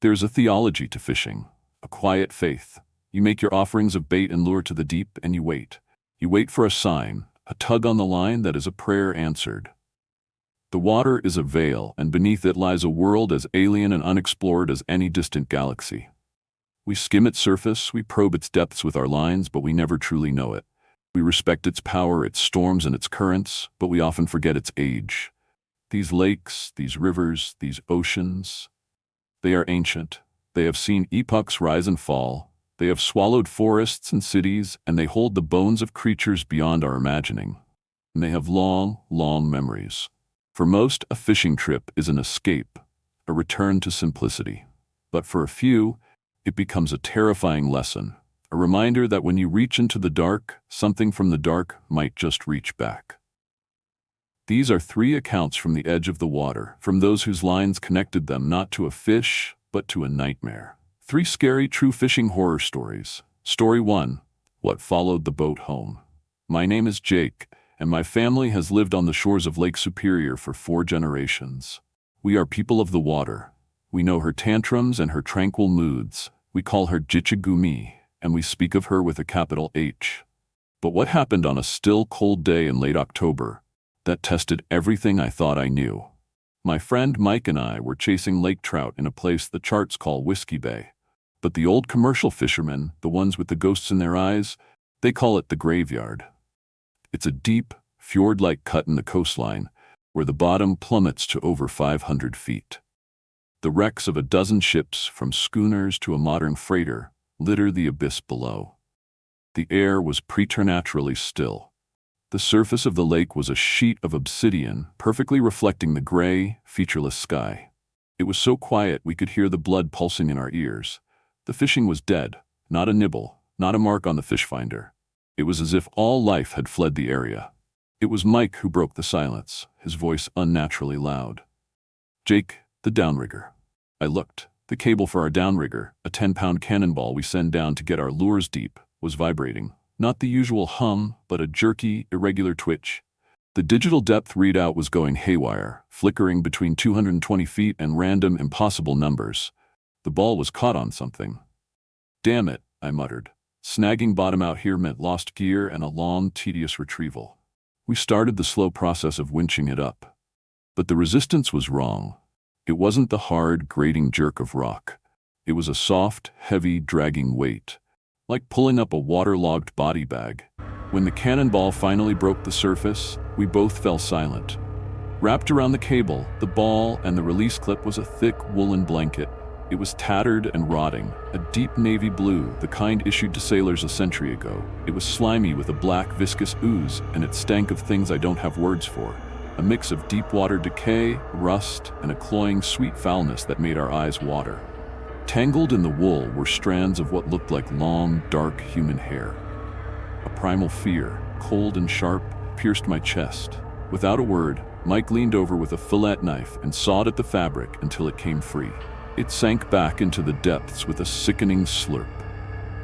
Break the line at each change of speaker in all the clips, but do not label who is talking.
There's a theology to fishing, a quiet faith. You make your offerings of bait and lure to the deep, and you wait. You wait for a sign, a tug on the line that is a prayer answered. The water is a veil, and beneath it lies a world as alien and unexplored as any distant galaxy. We skim its surface, we probe its depths with our lines, but we never truly know it. We respect its power, its storms, and its currents, but we often forget its age. These lakes, these rivers, these oceans, they are ancient. They have seen epochs rise and fall. They have swallowed forests and cities, and they hold the bones of creatures beyond our imagining. And they have long, long memories. For most, a fishing trip is an escape, a return to simplicity. But for a few, it becomes a terrifying lesson, a reminder that when you reach into the dark, something from the dark might just reach back. These are 3 accounts from the edge of the water, from those whose lines connected them not to a fish, but to a nightmare. 3 scary true fishing horror stories. Story 1. What followed the boat home. My name is Jake, and my family has lived on the shores of Lake Superior for 4 generations. We are people of the water. We know her tantrums and her tranquil moods. We call her Jichigumi, and we speak of her with a capital H. But what happened on a still, cold day in late October that tested everything I thought I knew? My friend Mike and I were chasing lake trout in a place the charts call Whiskey Bay. But the old commercial fishermen, the ones with the ghosts in their eyes, they call it the graveyard. It's a deep, fjord-like cut in the coastline where the bottom plummets to over 500 feet. The wrecks of a dozen ships, from schooners to a modern freighter, litter the abyss below. The air was preternaturally still. The surface of the lake was a sheet of obsidian, perfectly reflecting the gray, featureless sky. It was so quiet we could hear the blood pulsing in our ears. The fishing was dead, not a nibble, not a mark on the fish finder. It was as if all life had fled the area. It was Mike who broke the silence, his voice unnaturally loud. Jake, the downrigger. I looked. The cable for our downrigger, a 10-pound cannonball we send down to get our lures deep, was vibrating. Not the usual hum, but a jerky, irregular twitch. The digital depth readout was going haywire, flickering between 220 feet and random, impossible numbers. The ball was caught on something. Damn it, I muttered. Snagging bottom out here meant lost gear and a long, tedious retrieval. We started the slow process of winching it up. But the resistance was wrong. It wasn't the hard, grating jerk of rock. It was a soft, heavy, dragging weight, like pulling up a waterlogged body bag. When the cannonball finally broke the surface, we both fell silent. Wrapped around the cable, the ball and the release clip was a thick woolen blanket. It was tattered and rotting, a deep navy blue, the kind issued to sailors a century ago. It was slimy with a black, viscous ooze, and it stank of things I don't have words for. A mix of deep-water decay, rust, and a cloying sweet foulness that made our eyes water. Tangled in the wool were strands of what looked like long, dark human hair. A primal fear, cold and sharp, pierced my chest. Without a word, Mike leaned over with a fillet knife and sawed at the fabric until it came free. It sank back into the depths with a sickening slurp.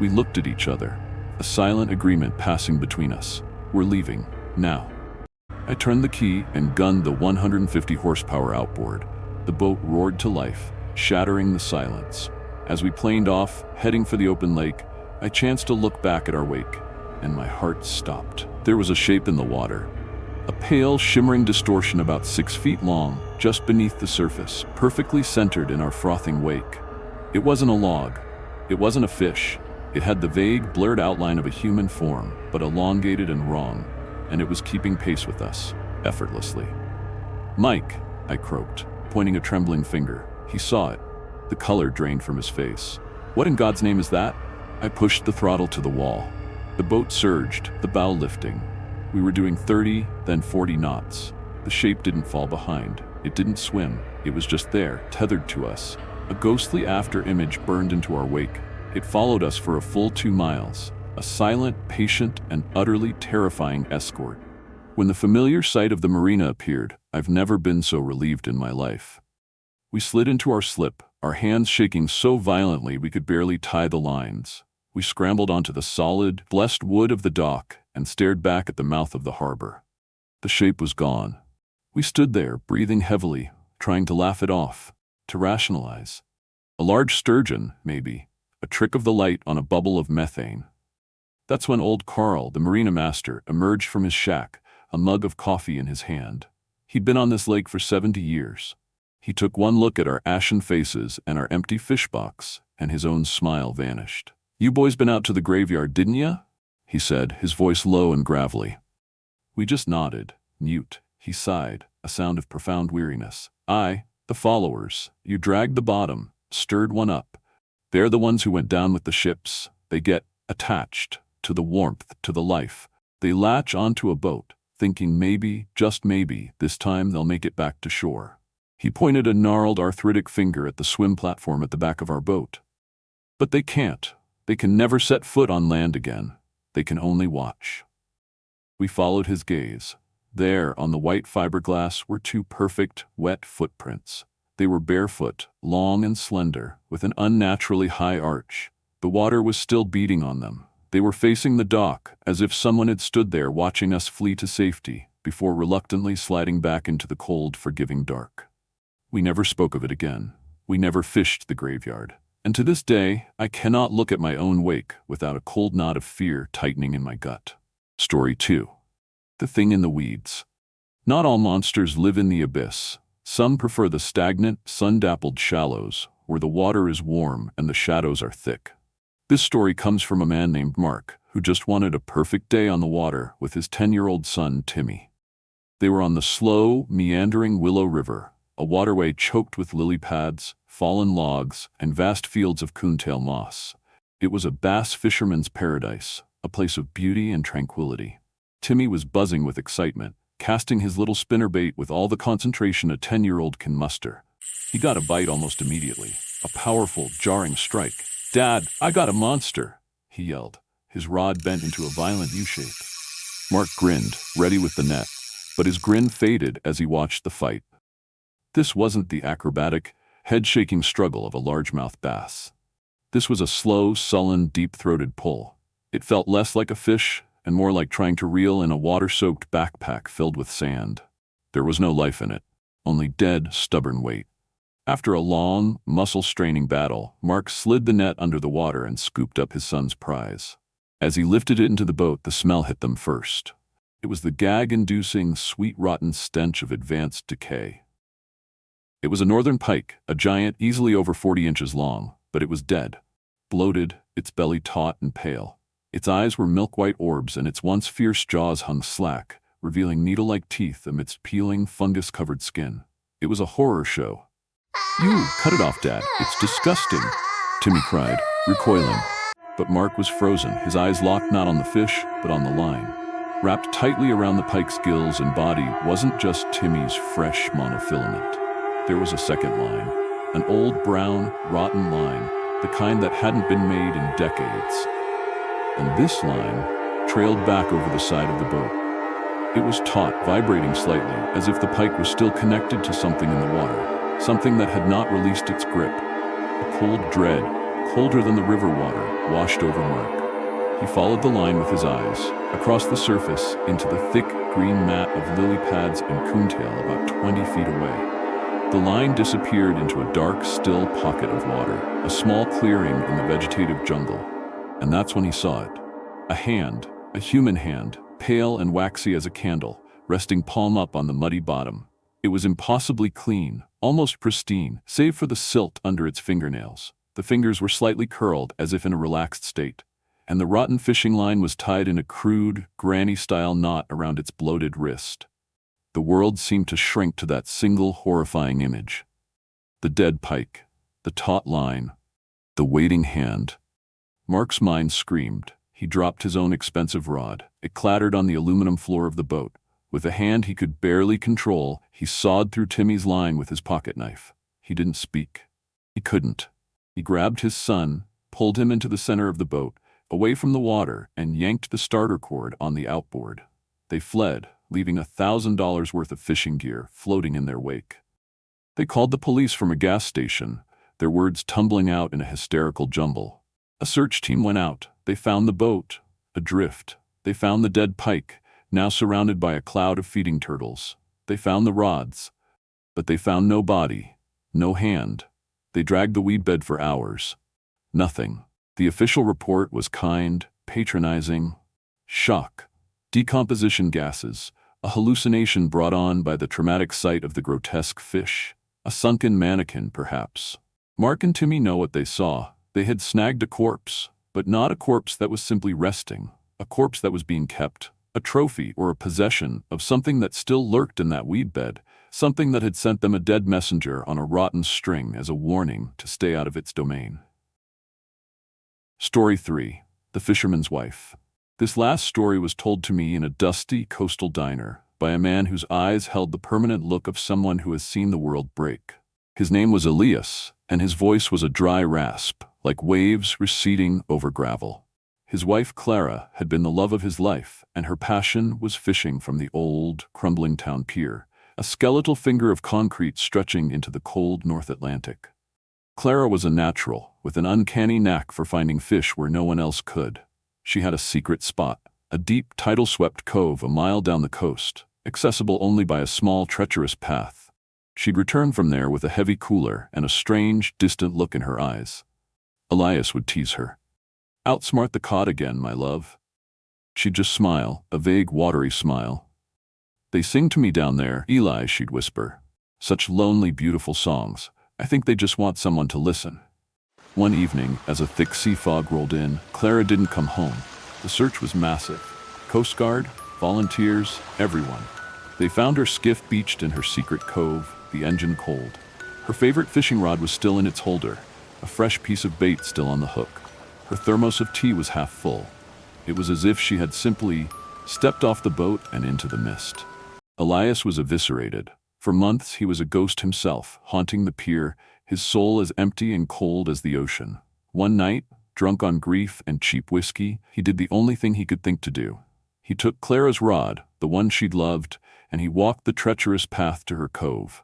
We looked at each other, a silent agreement passing between us. We're leaving, now. I turned the key and gunned the 150 horsepower outboard. The boat roared to life, shattering the silence. As we planed off, heading for the open lake, I chanced to look back at our wake, and my heart stopped. There was a shape in the water, a pale, shimmering distortion about 6 feet long, just beneath the surface, perfectly centered in our frothing wake. It wasn't a log. It wasn't a fish. It had the vague, blurred outline of a human form, but elongated and wrong, and it was keeping pace with us, effortlessly. "Mike," I croaked, pointing a trembling finger. He saw it. The color drained from his face. "What in God's name is that?" I pushed the throttle to the wall. The boat surged, the bow lifting. We were doing 30, then 40 knots. The shape didn't fall behind. It didn't swim. It was just there, tethered to us. A ghostly after-image burned into our wake. It followed us for a full 2 miles, a silent, patient, and utterly terrifying escort. When the familiar sight of the marina appeared, I've never been so relieved in my life. We slid into our slip, our hands shaking so violently we could barely tie the lines. We scrambled onto the solid, blessed wood of the dock and stared back at the mouth of the harbor. The shape was gone. We stood there, breathing heavily, trying to laugh it off, to rationalize. A large sturgeon, maybe. A trick of the light on a bubble of methane. That's when old Carl, the marina master, emerged from his shack, a mug of coffee in his hand. He'd been on this lake for 70 years. He took one look at our ashen faces and our empty fish box, and his own smile vanished. "You boys been out to the graveyard, didn't ya?" he said, his voice low and gravelly. We just nodded, mute. He sighed, a sound of profound weariness. "Aye, the followers. You dragged the bottom, stirred one up. They're the ones who went down with the ships. They get attached to the warmth, to the life. They latch onto a boat, thinking maybe, just maybe, this time they'll make it back to shore." He pointed a gnarled arthritic finger at the swim platform at the back of our boat. "But they can't. They can never set foot on land again. They can only watch." We followed his gaze. There, on the white fiberglass, were two perfect, wet footprints. They were barefoot, long and slender, with an unnaturally high arch. The water was still beating on them. They were facing the dock, as if someone had stood there watching us flee to safety, before reluctantly sliding back into the cold, forgiving dark. We never spoke of it again. We never fished the graveyard. And to this day, I cannot look at my own wake without a cold knot of fear tightening in my gut. Story 2. The thing in the weeds. Not all monsters live in the abyss. Some prefer the stagnant, sun-dappled shallows, where the water is warm and the shadows are thick. This story comes from a man named Mark, who just wanted a perfect day on the water with his 10-year-old son, Timmy. They were on the slow, meandering Willow River, a waterway choked with lily pads, fallen logs, and vast fields of coontail moss. It was a bass fisherman's paradise, a place of beauty and tranquility. Timmy was buzzing with excitement, casting his little spinnerbait with all the concentration a 10-year-old can muster. He got a bite almost immediately, a powerful, jarring strike. "Dad, I got a monster," he yelled, his rod bent into a violent U-shape. Mark grinned, ready with the net, but his grin faded as he watched the fight. This wasn't the acrobatic, head-shaking struggle of a largemouth bass. This was a slow, sullen, deep-throated pull. It felt less like a fish and more like trying to reel in a water-soaked backpack filled with sand. There was no life in it, only dead, stubborn weight. After a long, muscle-straining battle, Mark slid the net under the water and scooped up his son's prize. As he lifted it into the boat, the smell hit them first. It was the gag-inducing, sweet-rotten stench of advanced decay. It was a northern pike, a giant easily over 40 inches long, but it was dead. Bloated, its belly taut and pale. Its eyes were milk-white orbs and its once fierce jaws hung slack, revealing needle-like teeth amidst peeling, fungus-covered skin. It was a horror show. "You, cut it off, Dad. It's disgusting," Timmy cried, recoiling. But Mark was frozen, his eyes locked not on the fish, but on the line. Wrapped tightly around the pike's gills and body wasn't just Timmy's fresh monofilament. There was a second line, an old brown, rotten line, the kind that hadn't been made in decades. And this line trailed back over the side of the boat. It was taut, vibrating slightly, as if the pike was still connected to something in the water, something that had not released its grip. A cold dread, colder than the river water, washed over Mark. He followed the line with his eyes, across the surface, into the thick green mat of lily pads and coontail about 20 feet away. The line disappeared into a dark, still pocket of water, a small clearing in the vegetative jungle. And that's when he saw it. A hand, a human hand, pale and waxy as a candle, resting palm up on the muddy bottom. It was impossibly clean, almost pristine, save for the silt under its fingernails. The fingers were slightly curled, as if in a relaxed state. And the rotten fishing line was tied in a crude, granny-style knot around its bloated wrist. The world seemed to shrink to that single horrifying image. The dead pike, the taut line, the waiting hand. Mark's mind screamed. He dropped his own expensive rod. It clattered on the aluminum floor of the boat. With a hand he could barely control, he sawed through Timmy's line with his pocket knife. He didn't speak. He couldn't. He grabbed his son, pulled him into the center of the boat, away from the water, and yanked the starter cord on the outboard. They fled, leaving $1,000 worth of fishing gear floating in their wake. They called the police from a gas station, their words tumbling out in a hysterical jumble. A search team went out. They found the boat, adrift. They found the dead pike, now surrounded by a cloud of feeding turtles. They found the rods, but they found no body, no hand. They dragged the weed bed for hours. Nothing. The official report was kind, patronizing. Shock. Decomposition gases. A hallucination brought on by the traumatic sight of the grotesque fish. A sunken mannequin, perhaps. Mark and Timmy know what they saw. They had snagged a corpse, but not a corpse that was simply resting. A corpse that was being kept. A trophy or a possession of something that still lurked in that weed bed. Something that had sent them a dead messenger on a rotten string as a warning to stay out of its domain. Story 3. The Fisherman's Wife. This last story was told to me in a dusty coastal diner by a man whose eyes held the permanent look of someone who has seen the world break. His name was Elias, and his voice was a dry rasp, like waves receding over gravel. His wife Clara had been the love of his life, and her passion was fishing from the old, crumbling town pier, a skeletal finger of concrete stretching into the cold North Atlantic. Clara was a natural, with an uncanny knack for finding fish where no one else could. She had a secret spot, a deep, tidal-swept cove a mile down the coast, accessible only by a small, treacherous path. She'd return from there with a heavy cooler and a strange, distant look in her eyes. Elias would tease her. "Outsmart the cod again, my love." She'd just smile, a vague, watery smile. "They sing to me down there, Eli," she'd whisper. "Such lonely, beautiful songs. I think they just want someone to listen." One evening, as a thick sea fog rolled in, Clara didn't come home. The search was massive. Coast Guard, volunteers, everyone. They found her skiff beached in her secret cove, the engine cold. Her favorite fishing rod was still in its holder, a fresh piece of bait still on the hook. Her thermos of tea was half full. It was as if she had simply stepped off the boat and into the mist. Elias was eviscerated. For months he was a ghost himself, haunting the pier, his soul as empty and cold as the ocean. One night, drunk on grief and cheap whiskey, he did the only thing he could think to do. He took Clara's rod, the one she'd loved, and he walked the treacherous path to her cove.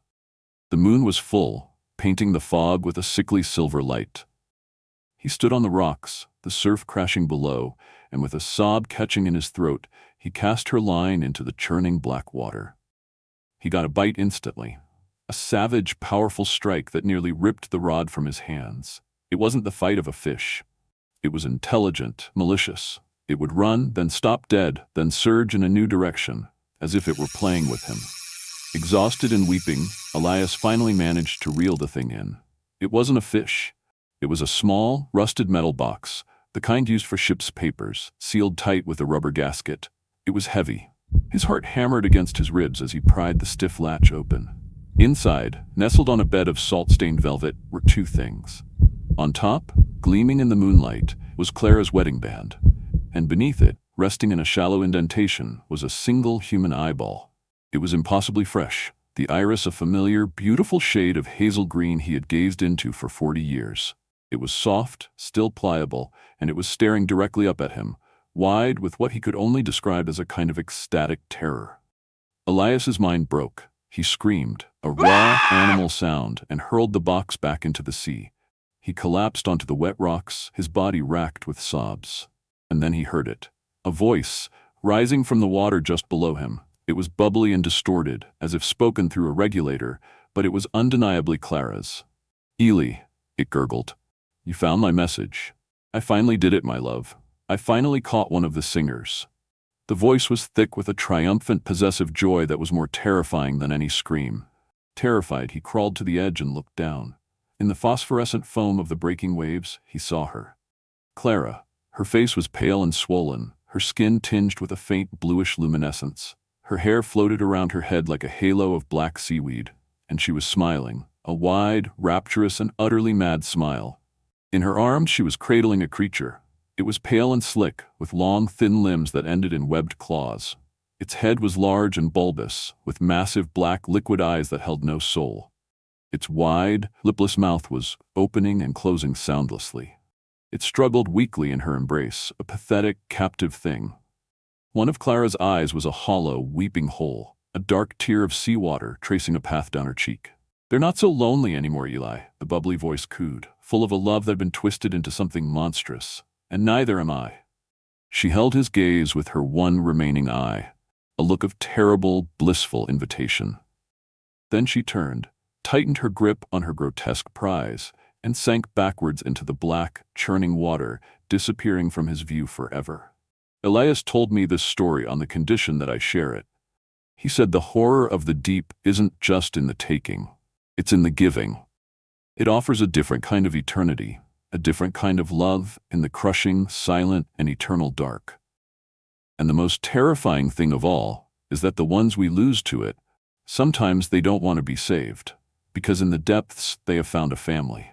The moon was full, painting the fog with a sickly silver light. He stood on the rocks, the surf crashing below, and with a sob catching in his throat, he cast her line into the churning black water. He got a bite instantly. A savage, powerful strike that nearly ripped the rod from his hands. It wasn't the fight of a fish. It was intelligent, malicious. It would run, then stop dead, then surge in a new direction, as if it were playing with him. Exhausted and weeping, Elias finally managed to reel the thing in. It wasn't a fish. It was a small, rusted metal box, the kind used for ship's papers, sealed tight with a rubber gasket. It was heavy. His heart hammered against his ribs as he pried the stiff latch open. Inside, nestled on a bed of salt-stained velvet, were two things. On top, gleaming in the moonlight, was Clara's wedding band, and beneath it, resting in a shallow indentation, was a single human eyeball. It was impossibly fresh, the iris a familiar, beautiful shade of hazel green he had gazed into for 40 years. It was soft, still pliable, and it was staring directly up at him, wide with what he could only describe as a kind of ecstatic terror. Elias's mind broke. He screamed, a raw, animal sound, and hurled the box back into the sea. He collapsed onto the wet rocks, his body racked with sobs. And then he heard it. A voice, rising from the water just below him. It was bubbly and distorted, as if spoken through a regulator, but it was undeniably Clara's. "Eli," it gurgled. "You found my message. I finally did it, my love. I finally caught one of the singers." The voice was thick with a triumphant, possessive joy that was more terrifying than any scream. Terrified, he crawled to the edge and looked down. In the phosphorescent foam of the breaking waves, he saw her. Clara. Her face was pale and swollen, her skin tinged with a faint bluish luminescence. Her hair floated around her head like a halo of black seaweed, and she was smiling, a wide, rapturous, and utterly mad smile. In her arms she was cradling a creature. It was pale and slick, with long, thin limbs that ended in webbed claws. Its head was large and bulbous, with massive black liquid eyes that held no soul. Its wide, lipless mouth was opening and closing soundlessly. It struggled weakly in her embrace, a pathetic, captive thing. One of Clara's eyes was a hollow, weeping hole, a dark tear of seawater tracing a path down her cheek. "They're not so lonely anymore, Eli," the bubbly voice cooed, full of a love that had been twisted into something monstrous. "And neither am I." She held his gaze with her one remaining eye, a look of terrible, blissful invitation. Then she turned, tightened her grip on her grotesque prize, and sank backwards into the black, churning water, disappearing from his view forever. Elias told me this story on the condition that I share it. He said the horror of the deep isn't just in the taking, it's in the giving. It offers a different kind of eternity, a different kind of love in the crushing, silent, and eternal dark. And the most terrifying thing of all is that the ones we lose to it, sometimes they don't want to be saved, because in the depths they have found a family.